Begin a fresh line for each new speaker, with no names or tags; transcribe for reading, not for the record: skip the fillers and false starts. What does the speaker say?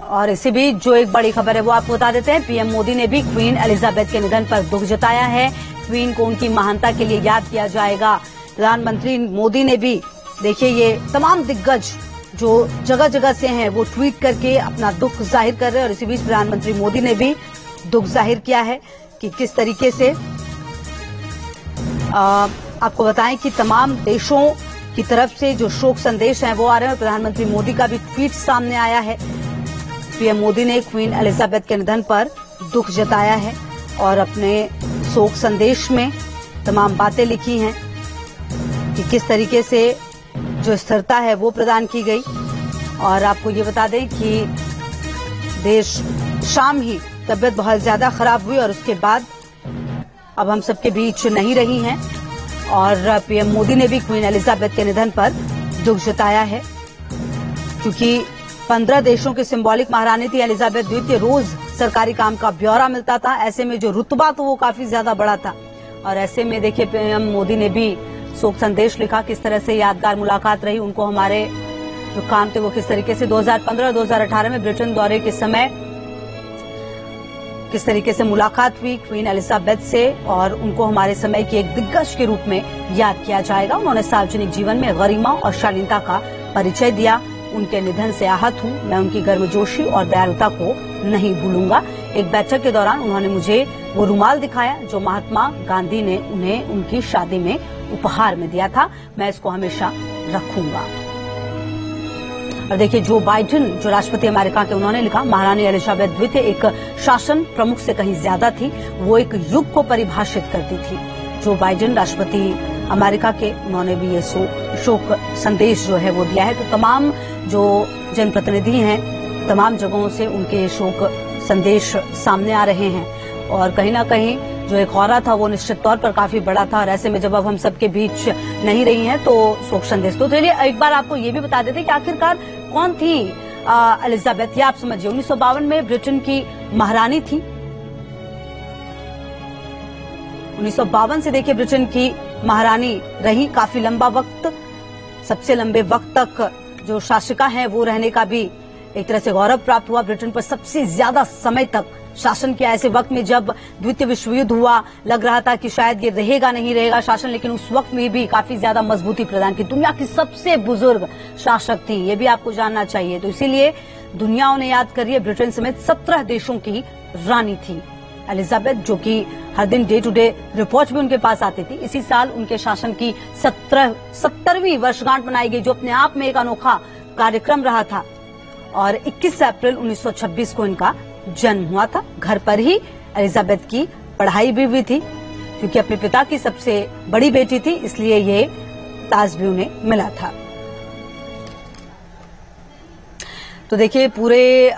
और इसी बीच जो एक बड़ी खबर है वो आपको बता देते हैं। पीएम मोदी ने भी क्वीन एलिजाबेथ के निधन पर दुख जताया है। क्वीन को उनकी महानता के लिए याद किया जाएगा। प्रधानमंत्री मोदी ने भी देखिए ये तमाम दिग्गज जो जगह जगह से हैं वो ट्वीट करके अपना दुख जाहिर कर रहे हैं और इसी बीच प्रधानमंत्री मोदी ने भी दुख जाहिर किया है कि किस तरीके से आपको बताएं कि तमाम देशों की तरफ से जो शोक संदेश हैं वो आ रहे हैं। प्रधानमंत्री मोदी का भी ट्वीट सामने आया है। पीएम मोदी ने क्वीन एलिजाबेथ के निधन पर दुख जताया है और अपने शोक संदेश में तमाम बातें लिखी हैं कि किस तरीके से जो स्थिरता है वो प्रदान की गई। और आपको ये बता दें कि देश शाम ही तबीयत बहुत ज्यादा खराब हुई और उसके बाद अब हम सबके बीच नहीं रही हैं और पीएम मोदी ने भी क्वीन एलिजाबेथ के निधन पर दुख जताया है क्योंकि 15 देशों की सिंबॉलिक महारानी थी एलिजाबेथ द्वितीय। रोज सरकारी काम का ब्यौरा मिलता था, ऐसे में जो रुतबा तो वो काफी ज्यादा बड़ा था और ऐसे में देखिए पीएम मोदी ने भी शोक संदेश लिखा। किस तरह से यादगार मुलाकात रही, उनको हमारे जो काम थे वो किस तरीके से 2015-2018 में ब्रिटेन दौरे के समय किस तरीके से मुलाकात हुई क्वीन एलिजाबेथ से और उनको हमारे समय की एक दिग्गज के रूप में याद किया जाएगा। उन्होंने सार्वजनिक जीवन में गरिमा और शालीनता का परिचय दिया। उनके निधन से आहत हूं, मैं उनकी गर्मजोशी और दयालुता को नहीं भूलूंगा। एक बैठक के दौरान उन्होंने मुझे वो रुमाल दिखाया जो महात्मा गांधी ने उन्हें उनकी शादी में उपहार में दिया था, मैं इसको हमेशा रखूंगा। और देखिए जो बाइडेन जो राष्ट्रपति अमेरिका के, उन्होंने लिखा महारानी एलिजाबेथ द्वितीय एक शासन प्रमुख से कहीं ज्यादा थी, वो एक युग को परिभाषित करती थी। जो बाइडेन राष्ट्रपति अमेरिका के, उन्होंने भी ये शोक संदेश जो है वो दिया है। तो तमाम जो जनप्रतिनिधि हैं तमाम जगहों से उनके शोक संदेश सामने आ रहे हैं और कहीं ना कहीं जो एक औरा था वो निश्चित तौर पर काफी बड़ा था और ऐसे में जब अब हम सबके बीच नहीं रही हैं तो शोक संदेश। तो चलिए एक बार आपको ये भी बता देते कि आखिरकार कौन थी एलिजाबेथ। ये आप समझिए 1952 में ब्रिटेन की महारानी थी। 1952 से देखिए ब्रिटेन की महारानी रही काफी लंबा वक्त, सबसे लंबे वक्त तक जो शासिका है वो रहने का भी एक तरह से गौरव प्राप्त हुआ। ब्रिटेन पर सबसे ज्यादा समय तक शासन किया, ऐसे वक्त में जब द्वितीय विश्व युद्ध हुआ लग रहा था कि शायद ये रहेगा नहीं रहेगा शासन, लेकिन उस वक्त में भी काफी ज्यादा मजबूती प्रदान की। दुनिया की सबसे बुजुर्ग शासक थी, ये भी आपको जानना चाहिए। तो इसीलिए दुनिया उन्हें याद कर रही है। ब्रिटेन समेत 17 देशों की रानी थी एलिजाबेथ, जो कि हर दिन डे टू डे रिपोर्ट भी उनके पास आती थी। इसी साल उनके शासन की 70वीं वर्षगांठ मनाई गई, जो अपने आप में एक अनोखा कार्यक्रम रहा था। और 21 अप्रैल 1926 को इनका जन्म हुआ था। घर पर ही एलिजाबेथ की पढ़ाई भी हुई थी, क्योंकि अपने पिता की सबसे बड़ी बेटी थी, इसलिए ये ताज भी उन्हें मिला था। तो देखिए पूरे